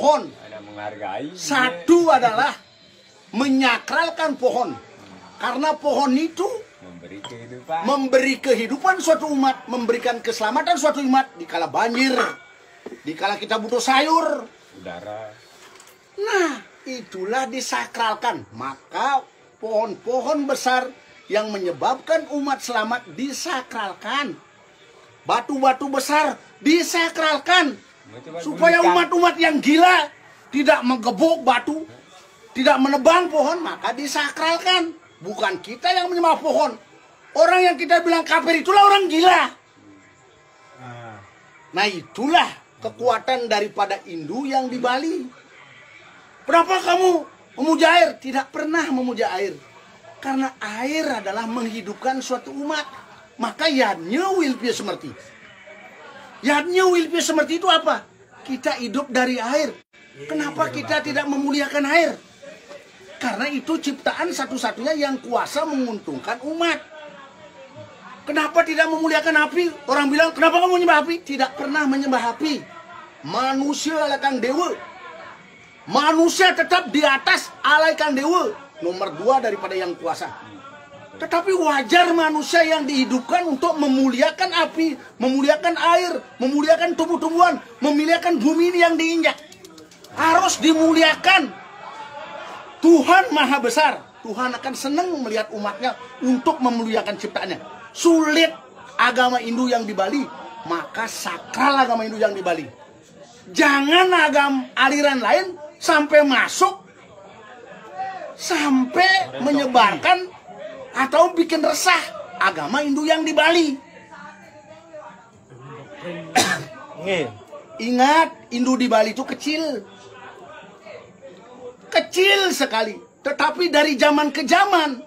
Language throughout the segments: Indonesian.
pohon. Ada menghargai. Satu adalah menyakralkan pohon. Karena pohon itu memberi kehidupan suatu umat, memberikan keselamatan suatu umat dikala banjir, dikala kita butuh sayur, udara. Nah, itulah disakralkan. Maka pohon-pohon besar yang menyebabkan umat selamat disakralkan. Batu-batu besar disakralkan. Supaya umat-umat yang gila tidak menggebuk batu, tidak menebang pohon, maka disakralkan. Bukan kita yang menyembah pohon. Orang yang kita bilang kafir itulah orang gila. Nah, itulah kekuatan daripada Hindu yang di Bali. Kenapa kamu memuja air? Tidak pernah memuja air. Karena air adalah menghidupkan suatu umat. Maka yadnya wilpia semerti. Yadnya wilpia semerti itu apa? Kita hidup dari air. Kenapa kita tidak memuliakan air? Karena itu ciptaan satu-satunya yang kuasa menguntungkan umat. Kenapa tidak memuliakan api? Orang bilang, kenapa kamu menyembah api? Tidak pernah menyembah api. Manusia alaikan dewa. Manusia tetap di atas alaikan dewa. Nomor 2 daripada yang kuasa. Tetapi wajar manusia yang dihidupkan untuk memuliakan api, memuliakan air, memuliakan tumbuh-tumbuhan, memuliakan bumi ini yang diinjak. Harus dimuliakan. Tuhan Maha Besar. Tuhan akan senang melihat umatnya untuk memuliakan ciptaannya. Sulit agama Hindu yang di Bali, maka sakral agama Hindu yang di Bali. Jangan agama aliran lain sampai masuk, sampai menyebarkan atau bikin resah agama Hindu yang di Bali. Ingat, Hindu di Bali itu kecil. Kecil sekali. Tetapi dari zaman ke zaman,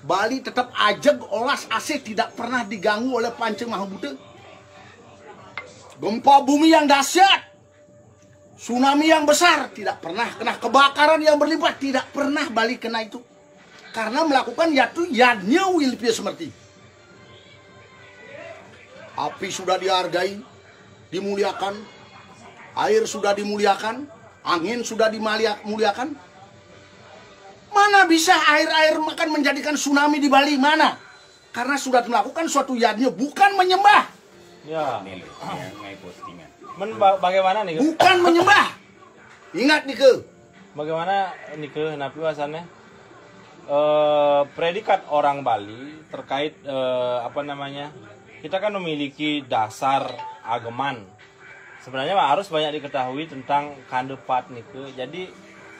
Bali tetap ajeg, olas, asih, tidak pernah diganggu oleh Panceng Mahabuddha. Gempa bumi yang dahsyat, tsunami yang besar, tidak pernah kena. Kebakaran yang berlimpah, tidak pernah Bali kena itu. Karena melakukan yadnya wilpia semerti. Api sudah dihargai, dimuliakan. Air sudah dimuliakan. Angin sudah dimuliakan. Mana bisa air-air akan menjadikan tsunami di Bali? Mana? Karena sudah melakukan suatu yadnya, bukan menyembah. Ya. Bagaimana nih? Bukan menyembah. Ingat nih ke. Bagaimana nih ke napi wasannya? Predikat orang Bali terkait apa namanya? Kita kan memiliki dasar ageman. Sebenarnya harus banyak diketahui tentang kandepat nih ke. Jadi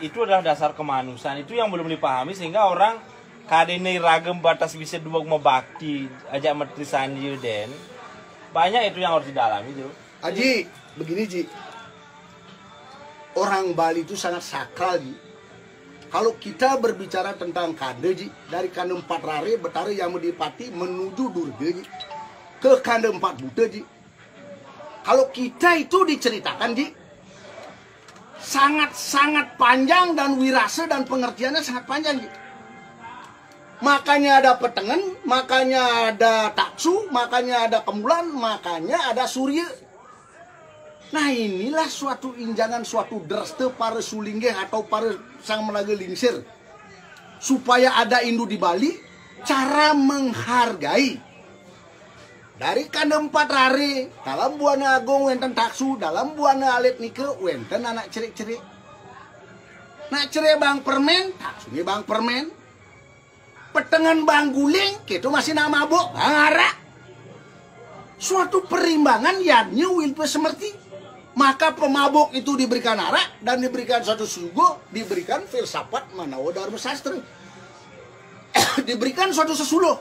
itu adalah dasar kemanusiaan, itu yang belum dipahami sehingga orang kadene ragam batas bisa dua bakti ajak menteri sanji den. Banyak itu yang harus didalami itu. Haji, begini Ji. Orang Bali itu sangat sakral Ji. Kalau kita berbicara tentang kande Ji, dari kande 4 rare Betara Yamudipati menuju Durga Ji, ke kande 4 Buddha Ji. Kalau kita itu diceritakan Ji, sangat-sangat panjang dan wirase dan pengertiannya sangat panjang Ji. Makanya ada petengan, makanya ada taksu, makanya ada kembulan, makanya ada surya. Nah inilah suatu injangan, suatu dreste para sulingge atau para sang menaga lingsir. Supaya ada Hindu di Bali, cara menghargai. Dari kande 4 rare, dalam buana agung wenten taksu, dalam buana alit nike wenten anak cerik-cerik. Nak cerik bang permen, taksunya bang permen. Petengan bang guling, itu masih nama mabuk, bang arak. Suatu perimbangan yadnya wilpe semerti. Maka pemabuk itu diberikan arak dan diberikan suatu sugo, diberikan filsafat manawa dharma sastra. Diberikan suatu sesuluh.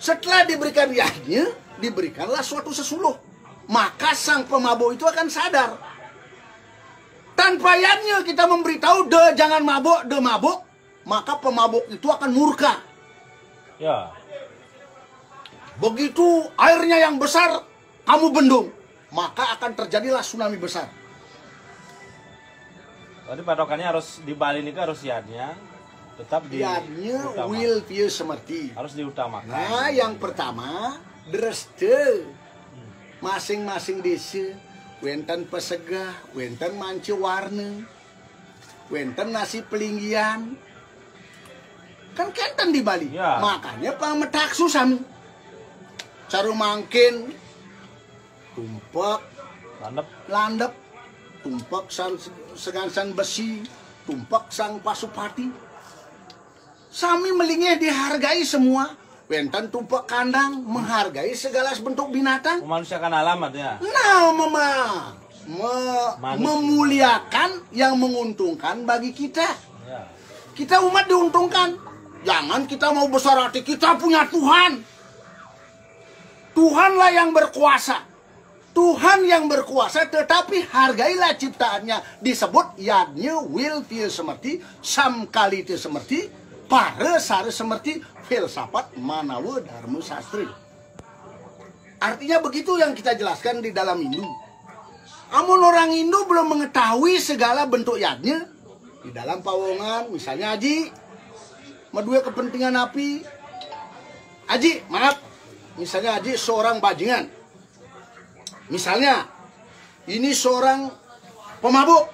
Setelah diberikan yadnya, diberikanlah suatu sesuluh. Maka sang pemabuk itu akan sadar. Tanpa yadnya kita memberitahu de jangan mabuk, de mabuk, maka pemabuk itu akan murka. Ya. Begitu airnya yang besar kamu bendung, maka akan terjadilah tsunami besar. Berarti patokannya harus di Bali ini harus yadnya tetap di yadnya will view semerti. Harus diutamakan. Nah, yang pertama dreste masing-masing desa wenten pesegah, wenten manci warna, wenten nasi pelinggian. Kan kenten di Bali. Ya. Makanya pametaksu sami. Caru mangkin tumpek landep, tumpek segansan besi, tumpek sang pasupati. Sami melingnya dihargai semua. Wenten tumpek kandang menghargai segala bentuk binatang. Memanusiakan alamat ya. Nah, memuliakan yang menguntungkan bagi kita. Ya. Kita umat diuntungkan. Jangan kita mau besar hati, kita punya Tuhan. Tuhanlah yang berkuasa. Tuhan yang berkuasa, tetapi hargailah ciptaannya. Disebut yadnya will tia semerti, samkali tia semerti, para sare semerti, filsafat manawa dharma sastri. Artinya begitu yang kita jelaskan di dalam Hindu. Amun orang Hindu belum mengetahui segala bentuk yadnya. Di dalam pawongan, misalnya Haji, medue kepentingan api. Haji, maaf. Misalnya Haji seorang bajingan. Misalnya, ini seorang pemabuk.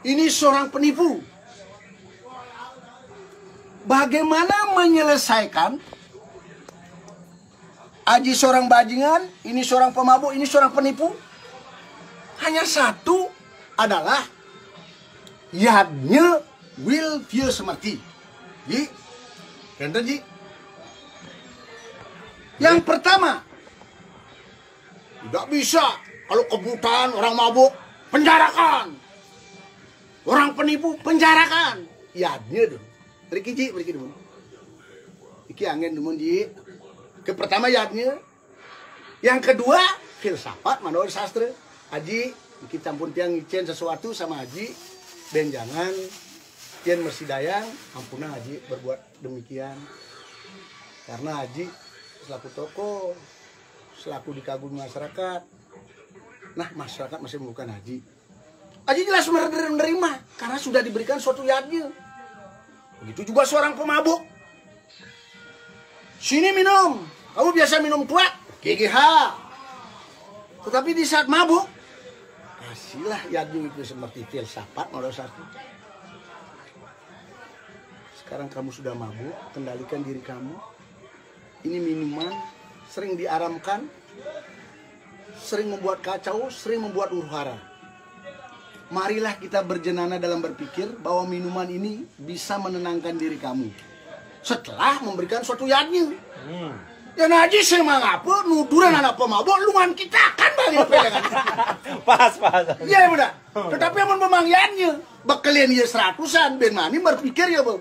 Ini seorang penipu. Bagaimana menyelesaikan Haji seorang bajingan, ini seorang pemabuk, ini seorang penipu? Hanya satu adalah yadnya will via semerti. Ji, enten Ji. Yang pertama, tidak bisa kalau kebutaan orang mabuk penjarakan, orang penipu penjarakan. Yadnya dulu. Beriki Ji, beriki dulu. Iki angin dulu Ji. Ke pertama yadnya. Yang kedua filsafat manor sastra. Haji, kita campur tiang ngicen sesuatu sama Haji. Dan jangan tian mersidayang, ampuna Haji berbuat demikian. Karena Haji selaku tokoh, selaku dikagumi masyarakat. Nah, masyarakat masih membutuhkan Haji. Haji jelas menerima karena sudah diberikan suatu yadnya. Begitu juga seorang pemabuk. Sini minum. Kamu biasa minum tua, GGH. Tetapi di saat mabuk, kasihlah yadnya itu seperti filsafat nomor satu. Sekarang kamu sudah mabuk, kendalikan diri kamu. Ini minuman sering diaramkan, sering membuat kacau, sering membuat huru-hara. Marilah kita berjenana dalam berpikir bahwa minuman ini bisa menenangkan diri kamu. Setelah memberikan suatu yadnya. Ya Haji semang apa, nuduran anak pemabuk, luan kita kan balik pegangan. Pas. Iya benar. Tetapi yang memang yadnya, bekalian ya 100-an, ben mani berpikir ya bang.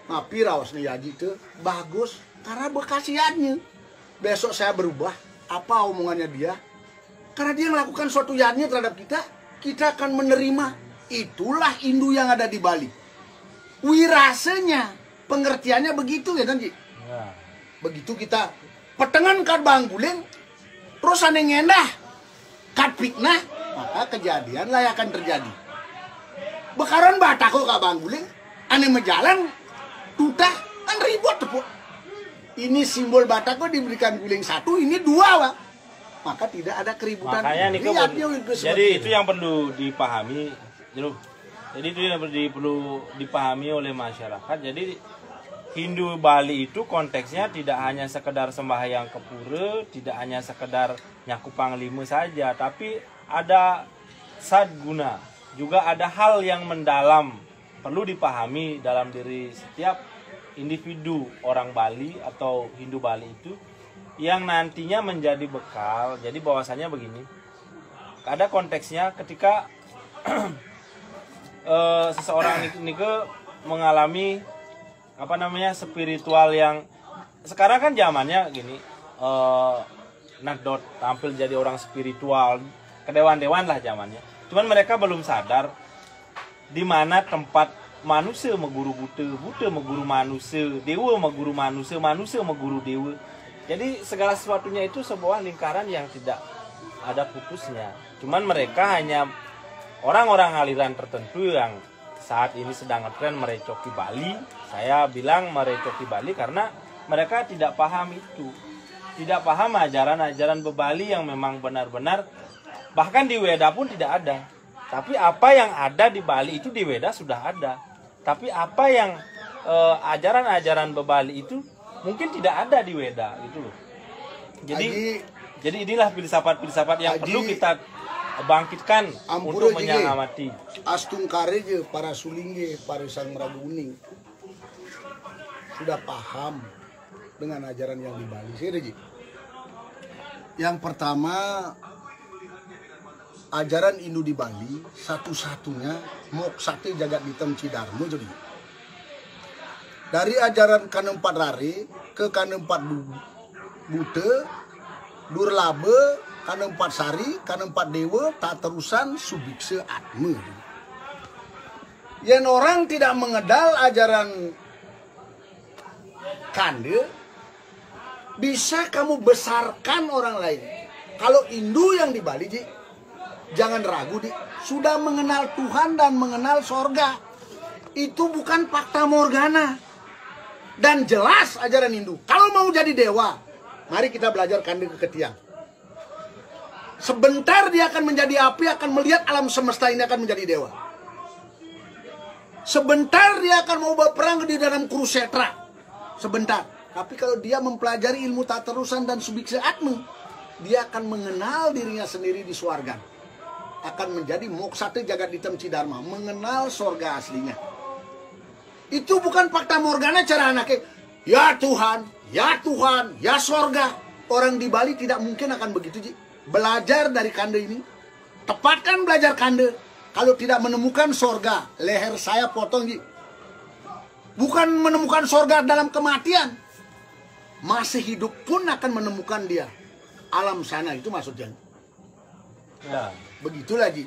Tapi rawasnya Haji itu bagus, karena bekas yadnya. Besok saya berubah, apa omongannya dia? Karena dia melakukan suatu yadnya terhadap kita akan menerima. Itulah Hindu yang ada di Bali. Wirasanya, pengertiannya begitu ya Tanji. Ya. Begitu kita petengan kat bang guling, terus ane ngendah kat fitnah, maka kejadian lah yang akan terjadi. Bekaran batako kat bang guling, ane mejalan, tutah, kan ribut tepuk. Ini simbol batako diberikan guling satu, ini dua Pak. Maka tidak ada keributan. Makanya nih jadi itu yang perlu dipahami. Jadi itu yang perlu dipahami oleh masyarakat. Jadi Hindu Bali itu konteksnya tidak hanya sekedar sembahyang ke pura, tidak hanya sekedar nyaku panglima saja, tapi ada sadguna, juga ada hal yang mendalam perlu dipahami dalam diri setiap individu orang Bali atau Hindu Bali itu yang nantinya menjadi bekal. Jadi bahwasanya begini, ada konteksnya ketika seseorang ini mengalami spiritual yang sekarang kan zamannya gini, nakdot tampil jadi orang spiritual, kedewan-dewan lah zamannya. Cuman mereka belum sadar di mana tempat manusia meguru buta meguru manusia, dewa meguru manusia, manusia meguru dewa. Jadi segala sesuatunya itu sebuah lingkaran yang tidak ada putusnya. Cuman mereka hanya orang-orang aliran tertentu yang saat ini sedang ngetren merecoki Bali. Saya bilang merecoki Bali karena mereka tidak paham itu. tidak paham ajaran-ajaran bebali yang memang benar-benar, bahkan di Weda pun tidak ada. Tapi apa yang ada di Bali itu di Weda sudah ada. Tapi apa yang ajaran-ajaran bebali itu mungkin tidak ada di Weda gitu loh. Jadi inilah filsafat-filsafat yang perlu kita bangkitkan untuk menyangamati. Astungkare je para sulingge, para sang Merabu Uning sudah paham dengan ajaran yang di Bali. Yang pertama, ajaran Hindu di Bali satu-satunya moksate jagat hitam cidarmo jadi. Dari ajaran kanempat rare ke kanempat bute, durlabe, kanempat sari, kanempat dewa, tak terusan subikse atme. Yang orang tidak mengenal ajaran kande, bisa kamu besarkan orang lain. Kalau Hindu yang di Bali, Ji, jangan ragu, Di, sudah mengenal Tuhan dan mengenal sorga. Itu bukan fakta morgana. Dan jelas ajaran Hindu. Kalau mau jadi dewa, mari kita belajar kande ke ketiang. Sebentar dia akan menjadi api, akan melihat alam semesta ini akan menjadi dewa. Sebentar dia akan mau berperang di dalam kurusetra. Sebentar. Tapi kalau dia mempelajari ilmu tak terusan dan subikse atme, dia akan mengenal dirinya sendiri di swarga. Akan menjadi moksate jagat hitam cidharma, mengenal sorga aslinya. Itu bukan fakta morgana cara anaknya. Ya Tuhan, ya Tuhan, ya sorga. Orang di Bali tidak mungkin akan begitu, Ji. Belajar dari kande ini. Tepatkan belajar kande. Kalau tidak menemukan sorga, leher saya potong, Ji. Bukan menemukan sorga dalam kematian. Masih hidup pun akan menemukan dia. Alam sana itu maksudnya. Ya. Begitulah, Ji.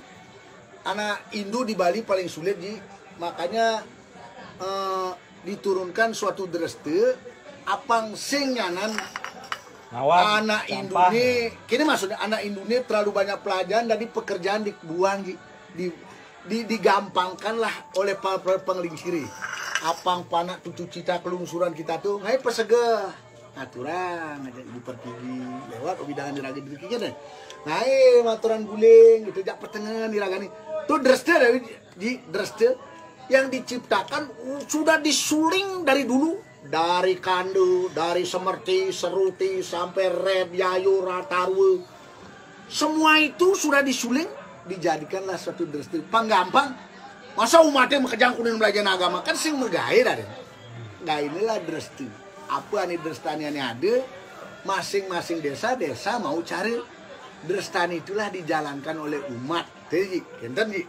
Anak Hindu di Bali paling sulit, Ji. Makanya diturunkan suatu dreste apang sing nyanan anak Hindu ini. Kini maksudnya anak Hindu ini terlalu banyak pelajaran, jadi pekerjaan dibuang, Ji. Digampangkanlah oleh para penglingsiri. Apang panak tutu cita kelungsuran kita tuh, hai pesegeh aturan aja ibu pertiwi lewat bidangan diragi dirikinya deh. Hai maturan guling gitu jak pertengahan diragani. Tuh dreste di dreste yang diciptakan sudah disuling dari dulu, dari kandu, dari semerti, seruti sampai red, yayu, ratarwe. Semua itu sudah disuling, dijadikanlah suatu dreste panggampang. Masa umatnya mekejang kunin belajar agama kan sing megair ada. Nah inilah dresti. Apa nih drestani yang ada? Masing-masing desa mau cari drestani, itulah dijalankan oleh umat. Jadi, enten Ji.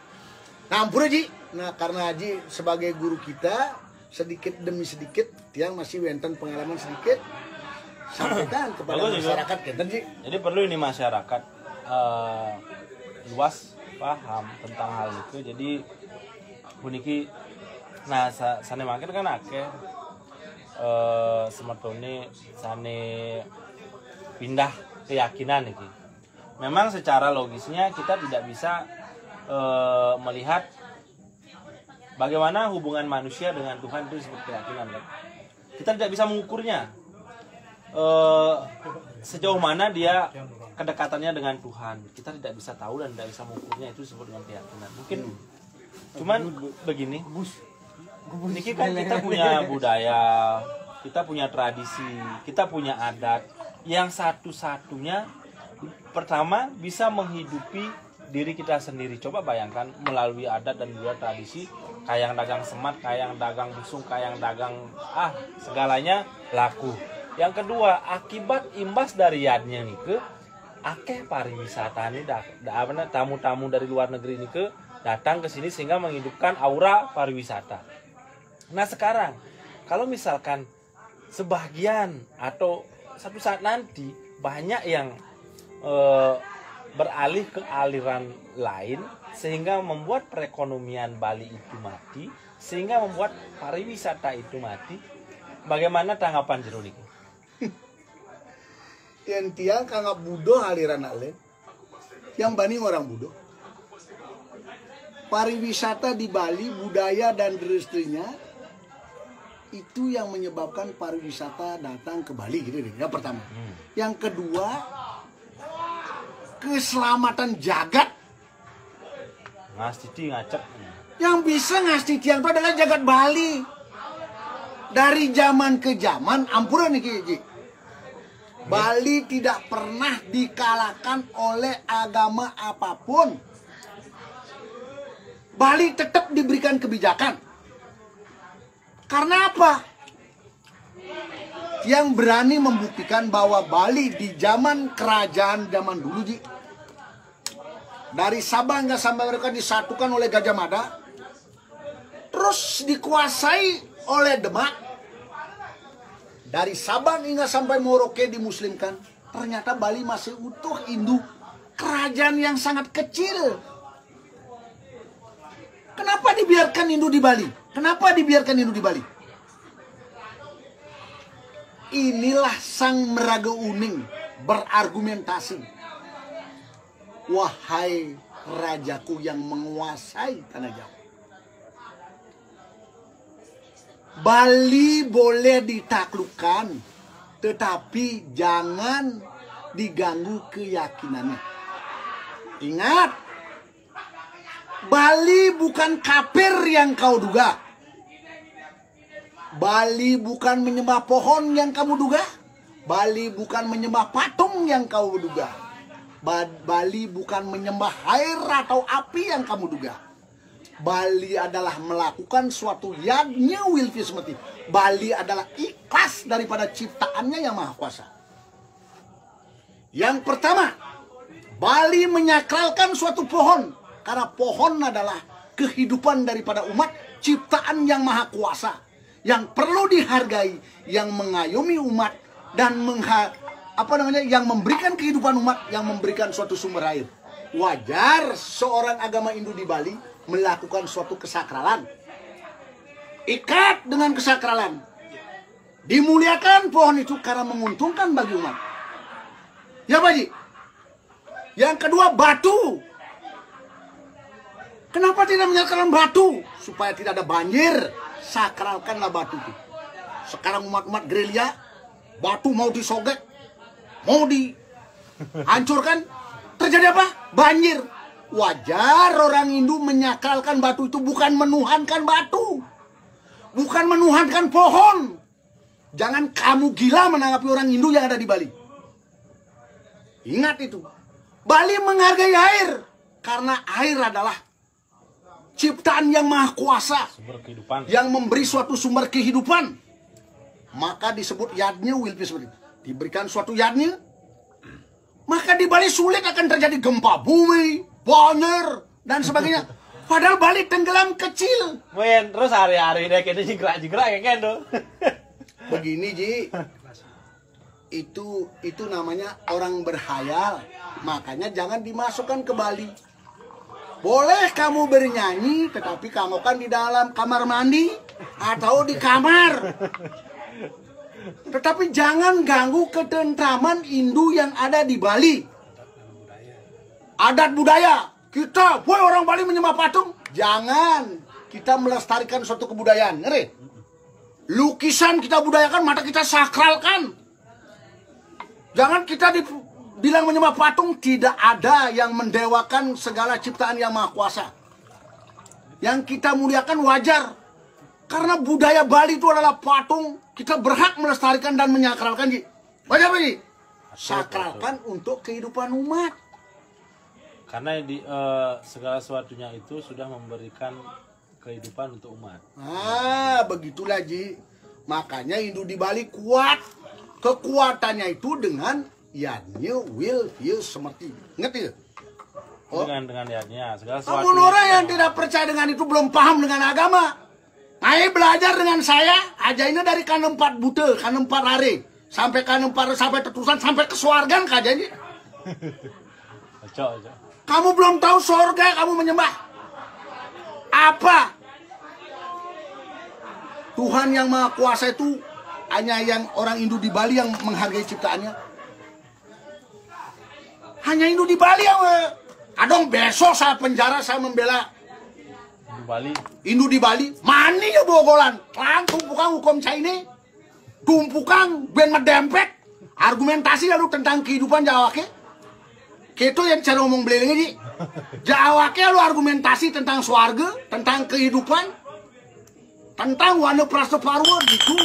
Ngampur Ji. Nah karena Ji sebagai guru kita sedikit demi sedikit, tiang masih wenten pengalaman sedikit, sampaikan kepada masyarakat, enten Ji. Jadi perlu ini masyarakat luas paham tentang hal itu. Jadi puniki nah sane makin kan akeh semetone sane pindah keyakinan iki. Memang secara logisnya kita tidak bisa melihat bagaimana hubungan manusia dengan Tuhan itu seperti keyakinan kan. Kita tidak bisa mengukurnya sejauh mana dia kedekatannya dengan Tuhan. Kita tidak bisa tahu dan tidak bisa mengukurnya, itu disebut dengan keyakinan. Mungkin cuman begini, niki kan kita punya budaya, kita punya tradisi, kita punya adat yang satu-satunya pertama bisa menghidupi diri kita sendiri. Coba bayangkan melalui adat dan budaya tradisi, kayang dagang semat, kayang dagang busung, kayang dagang segalanya laku. Yang kedua, akibat imbas dari yadnya nih ke akeh pariwisata nih tamu-tamu dari luar negeri nih ke datang ke sini sehingga menghidupkan aura pariwisata. Nah sekarang kalau misalkan sebagian atau satu saat nanti banyak yang beralih ke aliran lain sehingga membuat perekonomian Bali itu mati, sehingga membuat pariwisata itu mati, bagaimana tanggapan jero niku? Tiang kanggap budo aliran ale, yang bani orang budo. Pariwisata di Bali, budaya dan restrinya itu yang menyebabkan pariwisata datang ke Bali gitu deh. Yang pertama. Yang kedua, keselamatan jagat. Ngastiti ngacak. Yang bisa ngasih tiang itu adalah jagat Bali. Dari zaman ke zaman, ampunan nih Ki. Bali tidak pernah dikalahkan oleh agama apapun. Bali tetap diberikan kebijakan. Karena apa? Yang berani membuktikan bahwa Bali di zaman kerajaan zaman dulu, Ji, dari Sabang hingga sampai mereka disatukan oleh Gajah Mada, terus dikuasai oleh Demak, dari Sabang hingga sampai Merauke dimuslimkan. Ternyata Bali masih utuh, induk kerajaan yang sangat kecil. Kenapa dibiarkan induk di Bali? Kenapa dibiarkan induk di Bali? Inilah sang Meraga Uning berargumentasi. Wahai rajaku yang menguasai tanah Jawa, Bali boleh ditaklukkan, tetapi jangan diganggu keyakinannya. Ingat, Bali bukan kafir yang kau duga. Bali bukan menyembah pohon yang kamu duga. Bali bukan menyembah patung yang kau duga. Bali bukan menyembah air atau api yang kamu duga. Bali adalah melakukan suatu yagnya wilfismati. Bali adalah ikhlas daripada ciptaannya yang maha kuasa. Yang pertama, Bali menyakralkan suatu pohon. Karena pohon adalah kehidupan daripada umat, ciptaan yang maha kuasa, yang perlu dihargai, yang mengayomi umat, dan yang memberikan kehidupan umat, yang memberikan suatu sumber air. Wajar seorang agama Hindu di Bali melakukan suatu kesakralan. Ikat dengan kesakralan. Dimuliakan pohon itu karena menguntungkan bagi umat. Ya Pak Ji? Yang kedua, batu. Kenapa tidak menyalakan batu? Supaya tidak ada banjir. Sakralkanlah batu itu. Sekarang umat-umat gerilya, batu mau disogek, mau dihancurkan, terjadi apa? Banjir. Wajar orang Hindu menyakralkan batu itu, bukan menuhankan batu, bukan menuhankan pohon. Jangan kamu gila menanggapi orang Hindu yang ada di Bali. Ingat itu. Bali menghargai air karena air adalah ciptaan yang maha kuasa, sumber kehidupan, yang memberi suatu sumber kehidupan. Maka disebut yadnya wilfis, diberikan suatu yadnya. Maka di Bali sulit akan terjadi gempa bumi, banjir, dan sebagainya. Padahal Bali tenggelam kecil. Men, terus hari-hari deh kita jigrak-jigrak kayak gitu. Begini Ji, itu namanya orang berhayal. Makanya jangan dimasukkan ke Bali. Boleh kamu bernyanyi, tetapi kamu kan di dalam kamar mandi atau di kamar. Tetapi jangan ganggu ketentraman Hindu yang ada di Bali. Adat budaya kita, woi orang Bali menyembah patung. Jangan. Kita melestarikan suatu kebudayaan. Ngeri? Lukisan kita budayakan, mata kita sakralkan. Jangan kita bilang menyembah patung. Tidak ada yang mendewakan segala ciptaan yang maha kuasa. Yang kita muliakan wajar. Karena budaya Bali itu adalah patung. Kita berhak melestarikan dan menyakralkan. Wajar Ji? Sakralkan untuk kehidupan umat. Karena segala sesuatunya itu sudah memberikan kehidupan untuk umat. Begitulah Ji. Makanya Hindu di Bali kuat. Kekuatannya itu dengan yadnya will feel seperti. Ngerti ya? Oh. Dengan yadnya. Segala sesuatu. Namun orang yang tidak percaya dengan itu belum paham dengan agama. Ayo belajar dengan saya. Aja ini dari kan 4 buta, kan 4 hari. Sampai kan 4, sampai tetusan, sampai ke swargan kajanya. Cocok. Kamu belum tahu surga, kamu menyembah apa? Tuhan yang maha kuasa itu hanya yang orang Hindu di Bali yang menghargai ciptaannya. Hanya Hindu di Bali yang adong besok saya penjara, saya membela Di Bali. Indu di Bali, mani ya bogolan. Lang tumpukan hukum China. Tumpukan ben medempet. Argumentasi lalu tentang kehidupan Jawa ke. Keto yang cara ngomong beleng ini. Jawa ke lalu argumentasi tentang swarga, tentang kehidupan, tentang wana praseparwa gitu.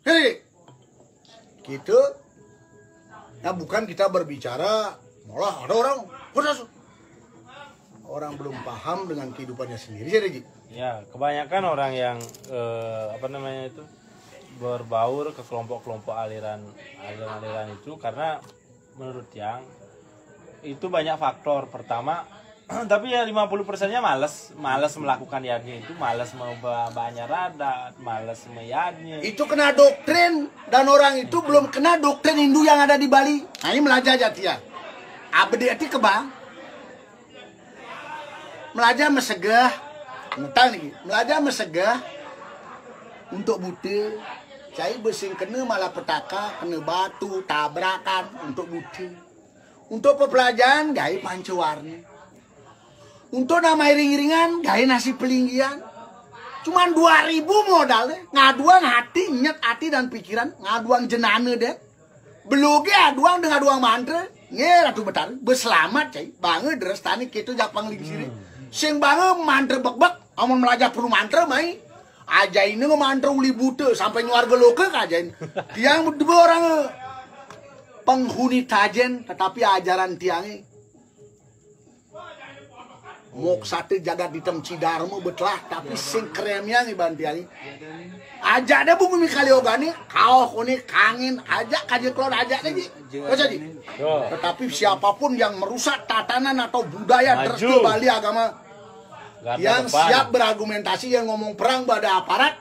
Hei. Gitu. Ya bukan kita berbicara malah ada orang belum paham dengan kehidupannya sendiri ya, Regi. Ya, kebanyakan orang yang berbaur ke kelompok-kelompok aliran itu karena menurut yang itu banyak faktor. Pertama, tapi ya 50%-nya malas melakukan yadnya itu, malas mau banyak radat, malas meyadnya. Itu kena doktrin dan orang itu belum kena doktrin Hindu yang ada di Bali. Nah, ini melajah jati ya. Abdi ati kebang. Melajah mesegah, ngetang nih, melajah mesegah untuk bute, cai besing kena malah petaka, kena batu, tabrakan untuk bute. Untuk pepelajaran gaya pancewarna. Untuk nama iring-iringan gaya nasi pelinggian. Cuman 2.000 modalnya, ngaduang hati, nyet hati dan pikiran, ngaduang jenane deh. Beluge aduang dengan aduang mantra, nge ratu betar, berselamat cai, banget deres tani gitu japang lingsiri. Sing banget mantra bek-bek, amun melajah perlu mantra mai. Aja ini ngemantra uli buta sampai nyuar geloke kajain. Tiang berdua orang penghuni tajen tetapi ajaran tiangnya mok sate jagat hitam cidarmo betlah tapi sing kremnya nih bantiangi aja ada bumi mikali ogani kau kuni kangin aja kaje klon aja lagi jadi tetapi siapapun yang merusak tatanan atau budaya terus Bali agama yang siap berargumentasi yang ngomong perang pada aparat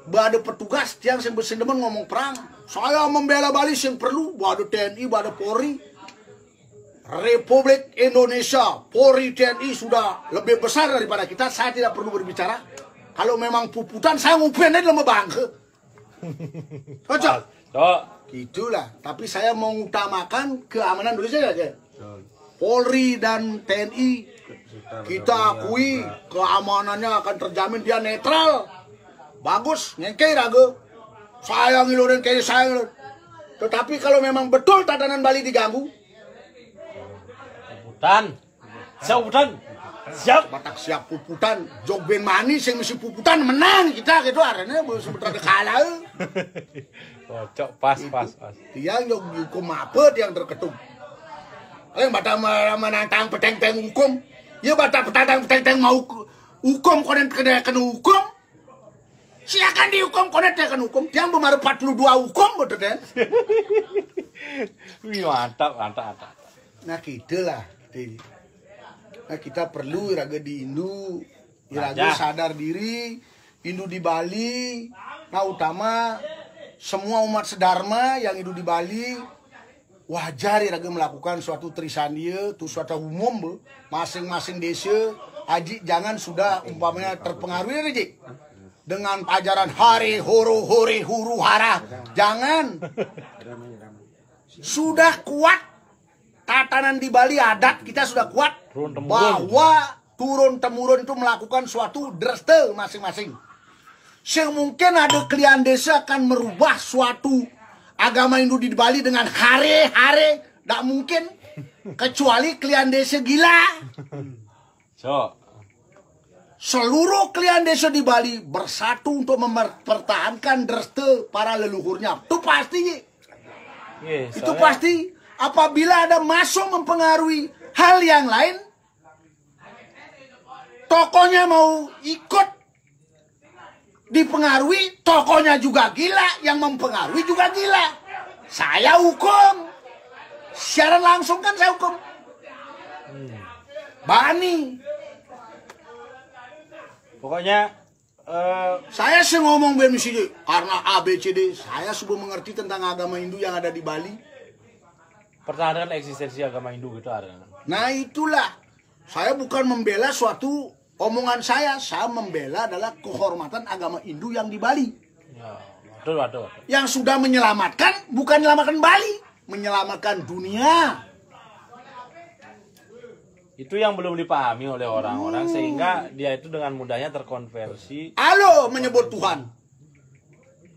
pada petugas yang sendemen ngomong perang saya membela Bali yang perlu pada TNI pada Polri Republik Indonesia Polri TNI sudah lebih besar daripada kita. Saya tidak perlu berbicara. Kalau memang puputan saya ngupen aja sama bangke cocok gitulah. Tapi saya mengutamakan keamanan Indonesia aja. Polri dan TNI kita akui keamanannya akan terjamin, dia netral bagus ngengkei raga saya ngilurin kayak saya ngilurin. Tetapi kalau memang betul tatanan Bali diganggu siap batak siap puputan jog ben manis yang mesti puputan menang kita gitu arena sebentar kalah cocok pas tiang jog hukum apa yang terketum yang batak menantang peteng-teng hukum ya batak peteng-teng mau hukum konen kena hukum silakan dihukum konen kena hukum tiang bermaru 42 hukum betul kan. Wih, mantap. Nah gitulah. Nah kita perlu iraga di Hindu, iraga sadar diri, Hindu di Bali. Nah utama semua umat sedharma yang hidup di Bali wajar iraga melakukan suatu trisandia, tu suatu umum masing-masing desa. Aji jangan sudah umpamanya terpengaruh ya Ji dengan ajaran hari huru hara. Jangan. Sudah kuat tatanan di Bali adat kita sudah kuat bahwa turun temurun itu melakukan suatu dreste masing-masing. Semungkin ada klien desa akan merubah suatu agama Hindu di Bali dengan hare-hare, tidak mungkin kecuali klien desa gila. Seluruh klien desa di Bali bersatu untuk mempertahankan dreste para leluhurnya. Itu pasti. Itu pasti. Apabila ada masuk mempengaruhi hal yang lain, tokohnya mau ikut dipengaruhi, tokohnya juga gila, yang mempengaruhi juga gila. Saya hukum. Secara langsung kan saya hukum. Bani. Pokoknya saya ngomong BMCD karena ABCD, saya sudah mengerti tentang agama Hindu yang ada di Bali. Pertahankan eksistensi agama Hindu gitu ada. Nah itulah, saya bukan membela suatu omongan saya membela adalah kehormatan agama Hindu yang di Bali. Ya, waduh. Yang sudah menyelamatkan, bukan menyelamatkan Bali, menyelamatkan dunia. Itu yang belum dipahami oleh orang-orang sehingga dia itu dengan mudahnya terkonversi. Halo menyebut Tuhan.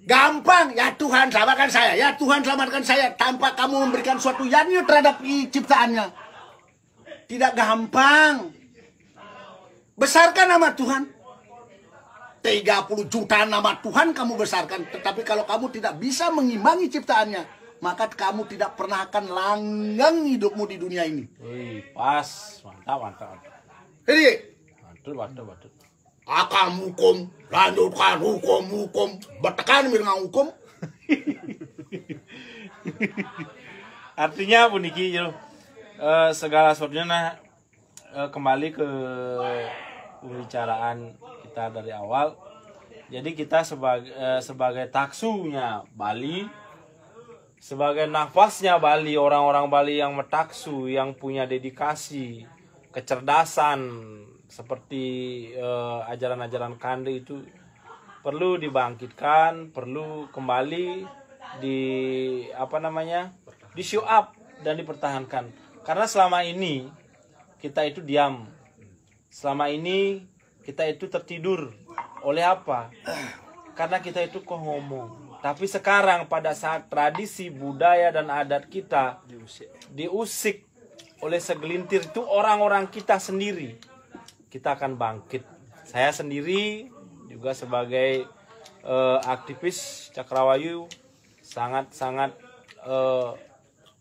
Gampang, ya Tuhan selamatkan saya, ya Tuhan selamatkan saya, tanpa kamu memberikan suatu yani terhadap ciptaannya. Tidak gampang. Besarkan nama Tuhan. 30 juta nama Tuhan kamu besarkan. Tetapi kalau kamu tidak bisa mengimbangi ciptaannya, maka kamu tidak pernah akan langgeng hidupmu di dunia ini. Wih, pas. Mantap. Jadi, Betul. akan hukum, lanjutkan hukum, bertekan dengan hukum. Artinya puniki segala sesuatunya kembali ke pembicaraan kita dari awal. Jadi kita sebagai taksunya Bali, sebagai nafasnya Bali, orang-orang Bali yang metaksu, yang punya dedikasi, kecerdasan seperti ajaran-ajaran Kande itu perlu dibangkitkan, perlu kembali di show up dan dipertahankan. Karena selama ini kita itu diam. Selama ini kita itu tertidur. Oleh apa? Karena kita itu kok ngomong. Tapi sekarang pada saat tradisi, budaya dan adat kita diusik oleh segelintir itu orang-orang kita sendiri, kita akan bangkit. Saya sendiri juga sebagai aktivis Cakrawayu sangat-sangat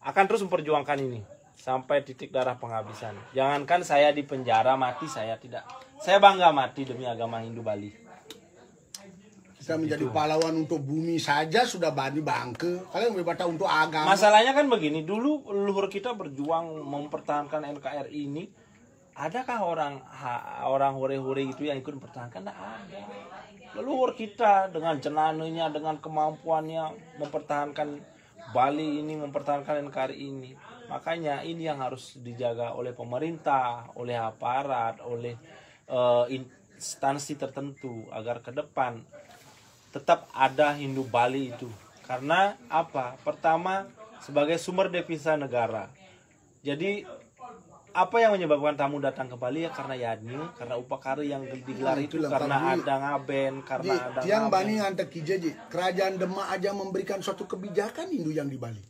akan terus memperjuangkan ini sampai titik darah penghabisan. Jangankan saya di penjara mati, saya tidak. Saya bangga mati demi agama Hindu Bali. Kita menjadi pahlawan untuk bumi saja sudah bangke. Kalian berbatas untuk agama. Masalahnya kan begini, dulu leluhur kita berjuang mempertahankan NKRI ini. Adakah orang hore-hore itu yang ikut mempertahankan? Tidak ada. Leluhur kita dengan jenananya, dengan kemampuannya mempertahankan Bali ini, mempertahankan NKRI ini. Makanya ini yang harus dijaga oleh pemerintah, oleh aparat, oleh instansi tertentu agar ke depan tetap ada Hindu Bali itu. Karena apa? Pertama, sebagai sumber devisa negara. Jadi apa yang menyebabkan tamu datang ke Bali ya karena yadni, karena upakari yang digelar itu, karena ada ngaben, karena ada tiang Bani ngantek kijaji. Kerajaan Demak aja memberikan suatu kebijakan Hindu yang di Bali.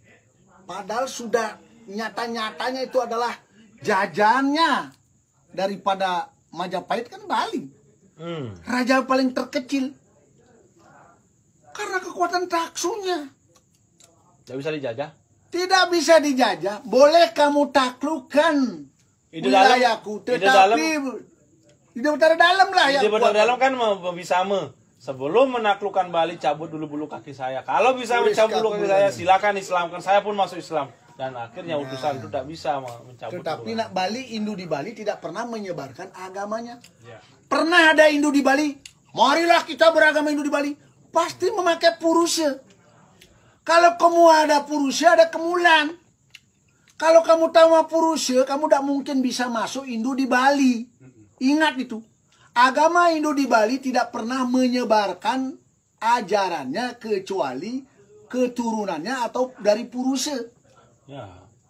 Padahal sudah nyata-nyatanya itu adalah jajannya daripada Majapahit kan Bali. Raja paling terkecil. Karena kekuatan taksunya. Tidak bisa dijajah. Tidak bisa dijajah. Boleh kamu taklukkan wilayahku, tetapi di utara dalam lah ya. Di utara dalam kan bisa sebelum menaklukkan Bali cabut dulu bulu kaki saya. Kalau bisa mencabut bulu kaki saya, silakan Islamkan. Saya pun masuk Islam. Dan akhirnya utusan itu tidak bisa mencabut. Tetapi nak Bali, Hindu di Bali tidak pernah menyebarkan agamanya. Pernah ada Hindu di Bali? Marilah kita beragama Hindu di Bali. Pasti memakai purusha. Kalau kamu ada purusha, ada kemulan. Kalau kamu tahu purusha, kamu tidak mungkin bisa masuk Hindu di Bali. Ingat itu. Agama Hindu di Bali tidak pernah menyebarkan ajarannya kecuali keturunannya atau dari purusha.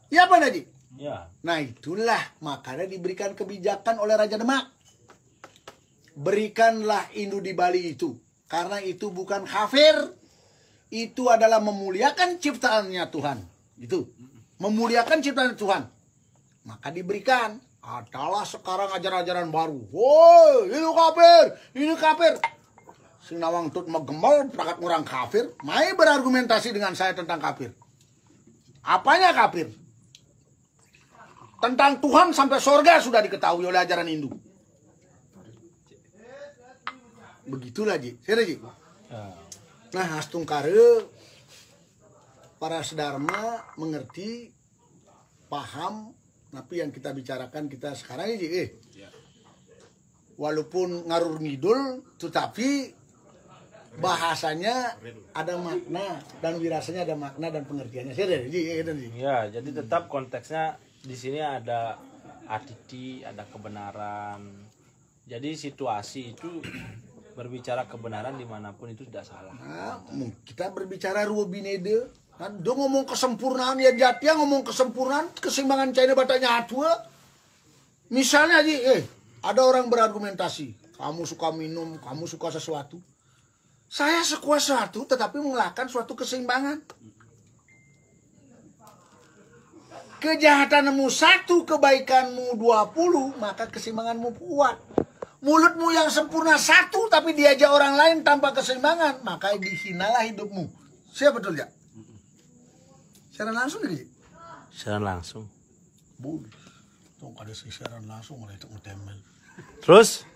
Ya apa Naji? Ya. Nah itulah makanya diberikan kebijakan oleh Raja Demak. Berikanlah Hindu di Bali itu. Karena itu bukan kafir. Itu adalah memuliakan ciptaannya Tuhan. Itu. Memuliakan ciptaan Tuhan. Maka diberikan. Adalah sekarang ajaran-ajaran baru. Woi, ini kafir. Ini kafir. Si Nawang Tut megemal prakat orang kafir. Mai berargumentasi dengan saya tentang kafir. Apanya kafir? Tentang Tuhan sampai surga sudah diketahui oleh ajaran Hindu. Begitulah Ji. Sira Ji. Nah, astungkare para sedharma mengerti, paham, tapi yang kita bicarakan kita sekarang ini Ji. Walaupun ngarur ngidul, tetapi bahasanya ada makna dan wirasanya ada makna dan pengertiannya. Sira Ji. Ya, jadi tetap konteksnya di sini ada atiti, ada kebenaran. Jadi situasi itu berbicara kebenaran dimanapun itu tidak salah. Nah, kita berbicara ruwabinede, kan dia ngomong kesempurnaan ya jatiya, ngomong kesempurnaan, keseimbangan China batanya atua. Misalnya Ji, ada orang berargumentasi, kamu suka minum, kamu suka sesuatu. Saya suka sesuatu tetapi mengelakkan suatu keseimbangan. Kejahatanmu 1, kebaikanmu 20, maka keseimbanganmu kuat. Mulutmu yang sempurna 1, tapi diajak orang lain tanpa keseimbangan, maka dihinalah hidupmu. Siapa betul ya? Secara langsung ya? Secara langsung. Boleh. Tuh ada siaran langsung mulai itu ngetembel. Terus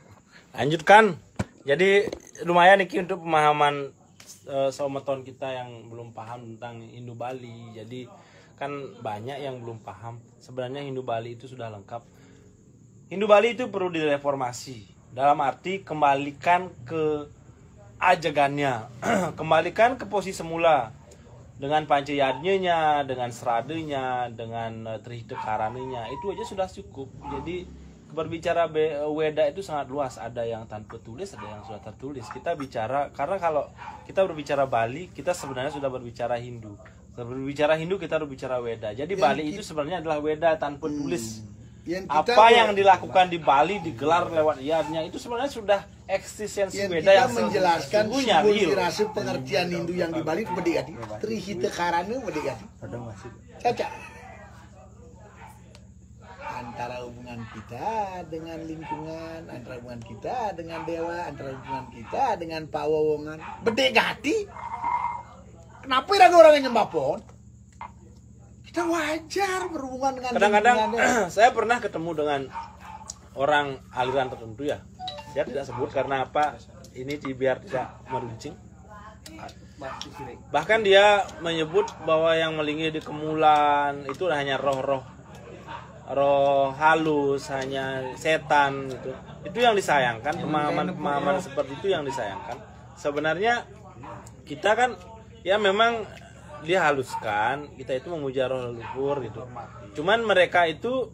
lanjutkan. Jadi lumayan nih untuk pemahaman someton kita yang belum paham tentang Hindu Bali. Jadi kan banyak yang belum paham. Sebenarnya Hindu Bali itu sudah lengkap. Hindu Bali itu perlu direformasi. Dalam arti kembalikan ke ajagannya. Kembalikan ke posisi semula. Dengan pancayadnya, dengan seradenya, dengan trihitekaraninya, itu aja sudah cukup. Jadi berbicara Weda itu sangat luas. Ada yang tanpa tulis, ada yang sudah tertulis. Kita bicara, karena kalau kita berbicara Bali, kita sebenarnya sudah berbicara Hindu. Berbicara Hindu, kita berbicara Weda. Jadi Bali itu sebenarnya adalah Weda tanpa tulis. Apa yang dilakukan di Bali, digelar lewat yadnya, itu sebenarnya sudah eksistensi Weda yang menjelaskan simbolisasi pengertian Hindu yang di Bali berdikati trihitekarana berdikati caca antara hubungan kita dengan lingkungan, antara hubungan kita dengan dewa, antara hubungan kita dengan pawowongan berdikati. Kenapa ada orang yang nyembah pohon? Kita wajar berhubungan dengan kadang-kadang saya pernah ketemu dengan orang aliran tertentu ya. Saya tidak sebut karena apa, ini biar tidak meruncing. Bahkan dia menyebut bahwa yang melingkar di kemulan itu hanya roh halus, hanya setan gitu. Itu yang disayangkan, pemahaman seperti itu yang disayangkan. Sebenarnya kita kan ya memang dia haluskan, kita itu memuja roh leluhur gitu. Cuman mereka itu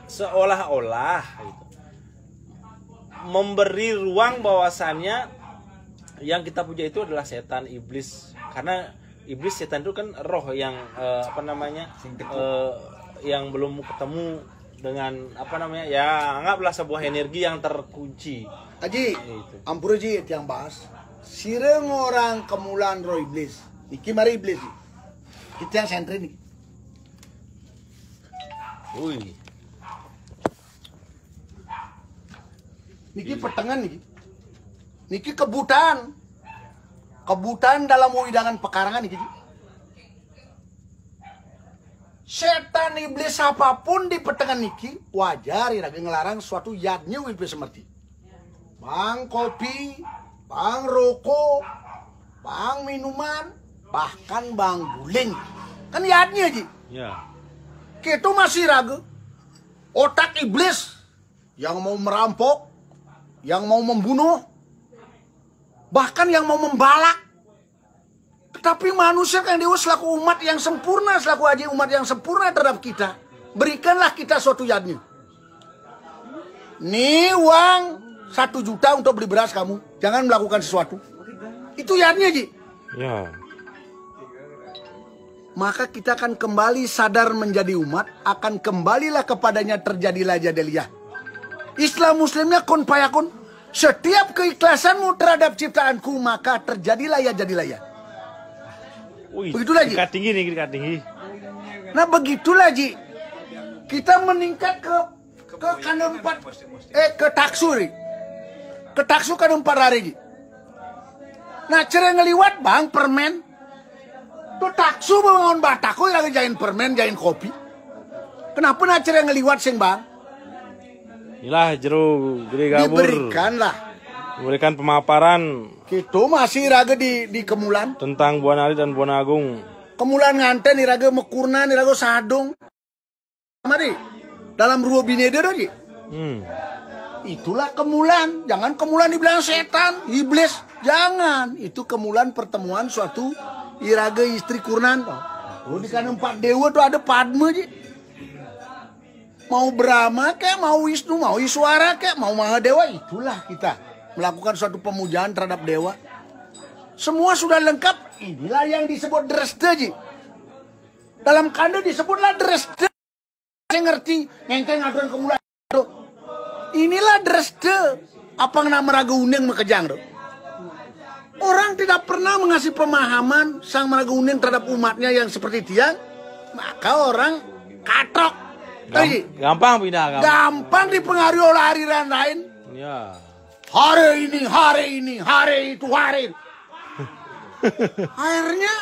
seolah-olah gitu, memberi ruang bahwasannya yang kita puja itu adalah setan, iblis. Karena iblis, setan itu kan roh yang yang belum ketemu dengan ya anggaplah sebuah energi yang terkunci. Aji, ampura Ji yang bahas. Sireng orang kemulan roh iblis. Iki mari iblis. Kita yang sentri nih. Wih. Niki pertengahan niki. Niki kebutaan. Kebutaan dalam widangan pekarangan niki. Setan iblis apapun di pertengahan niki wajar iraga ngelarang suatu yadnya iblis seperti. Bang kopi, bang rokok, bang minuman, bahkan bang guling. Kan yadnya Ji. Ya. Kita masih ragu. Otak iblis yang mau merampok, yang mau membunuh, bahkan yang mau membalak. Tetapi manusia kan Dewa selaku umat yang sempurna, selaku aji umat yang sempurna terhadap kita, berikanlah kita suatu yadnya. Nih uang 1 juta untuk beli beras kamu, jangan melakukan sesuatu. Itu yadnya Ji. Ya. Maka kita akan kembali sadar menjadi umat, akan kembalilah kepadanya terjadilah jadaliyah. Islam Muslimnya kun payakun. Setiap keikhlasanmu terhadap ciptaanku, maka terjadilah ya jadilah ya. Begitulah Ji. Tingkat tinggi. Nah begitulah Ji. Kita meningkat ke kandang 4 ke taksu Ri. Ke taksu kandang 4 hari Ji. Nah cara ngeliwat bang permen. Tuh taksu bangun bataku lagi jain permen, jain kopi. Kenapa nak cara ngeliwat sing bang? Inilah jeru gede gabur. Diberikan pemaparan. Kita masih raga di kemulan. Tentang Buan Ali dan Buan Agung. Kemulan nganten ni raga mekurna ni raga sadung. Mari dalam ruo binede lagi. Itulah kemulan. Jangan kemulan dibilang setan, iblis. Jangan. Itu kemulan pertemuan suatu iraga istri kurnan. Oh di kanan 4 dewa tuh ada Padma Ji. Mau Brahma kek, mau Wisnu, mau Iswara kek, mau Mahadewa, itulah kita melakukan suatu pemujaan terhadap dewa. Semua sudah lengkap. Inilah yang disebut Dresde Ji. Dalam kanda disebutlah Dresde. Saya ngerti ngengkeng aturan kemulan. Inilah dreste apa nama Maraga Uning Mekejang. Orang tidak pernah mengasih pemahaman Sang Maraga Uning terhadap umatnya yang seperti dia, maka orang katrok. Gampang pindah, Gampang dipengaruhi oleh aliran lain. Ya. Hari ini, hari itu, hari. Akhirnya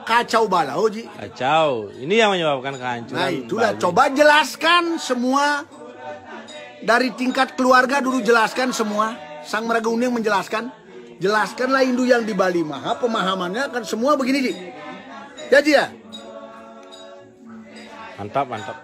kacau balau, Ji. Kacau. Ini yang menyebabkan kehancuran. Nah itulah, Bali. coba jelaskan semua. Dari tingkat keluarga dulu jelaskan semua. Sang Maraga Uning menjelaskan. Jelaskanlah Hindu yang di Bali Maha, pemahamannya akan semua begini, Ji. Jadi ya. Mantap, mantap.